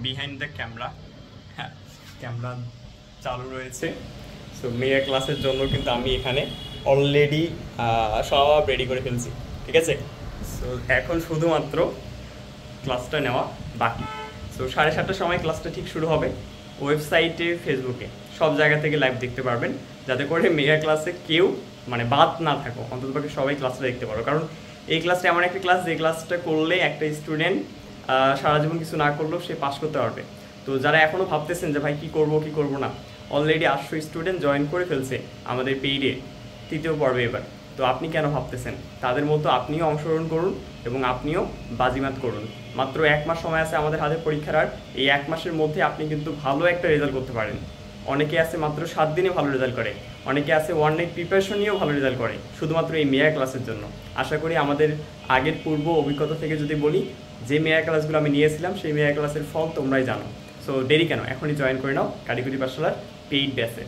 Behind the camera. হ্যাঁ, camera চালু রয়েছে। সো মেগা ক্লাসের জন্য কিন্তু আমি এখানে অলরেডি সব রেডি করে ফেলছি, ঠিক আছে। সো এখন শুধুমাত্র ক্লাসটা নেওয়া বাকি। সো 7:30টার সময় ক্লাসটা ঠিক শুরু হবে। ওয়েবসাইটে, ফেসবুকে সব জায়গা থেকে লাইভ দেখতে পারবেন, যাতে করে মেগা ক্লাসে কেউ মানে বাদ না থাকো, অন্ততপক্ষে সবাই ক্লাসটা দেখতে পারো। কারণ এই ক্লাসটা এমন একটা ক্লাস, যে ক্লাসটা করলে একটা স্টুডেন্ট সারা জীবন কিছু না করলেও সে পাস করতে পারবে। তো যারা এখনও ভাবতেছেন যে ভাই কী করবো না, অলরেডি 800 স্টুডেন্ট জয়েন করে ফেলছে আমাদের পেইডে 3য় পর্বে এবার। তো আপনি কেন ভাবতেছেন? তাদের মতো আপনিও অংশগ্রহণ করুন এবং আপনিও বাজিমাত করুন। মাত্র 1 মাস সময় আছে আমাদের হাতে পরীক্ষার, আর এই 1 মাসের মধ্যে আপনি কিন্তু ভালো একটা রেজাল্ট করতে পারেন। অনেকে আছে মাত্র 7 দিনে ভালো রেজাল্ট করে, অনেকে আছে 1 নাইট প্রিপারেশন নিয়েও ভালো রেজাল্ট করে, শুধুমাত্র এই মেগা ক্লাসের জন্য। আশা করি আমাদের আগের পূর্ব অভিজ্ঞতা থেকে যদি বলি, যে মেগা ক্লাসগুলো আমি নিয়েছিলাম সেই মেগা ক্লাসের ফল তোমরাই জানো। সো দেরি কেন, এখনই জয়েন করে নাও কারিগরি পাঠশালার পেইড ব্যাচে।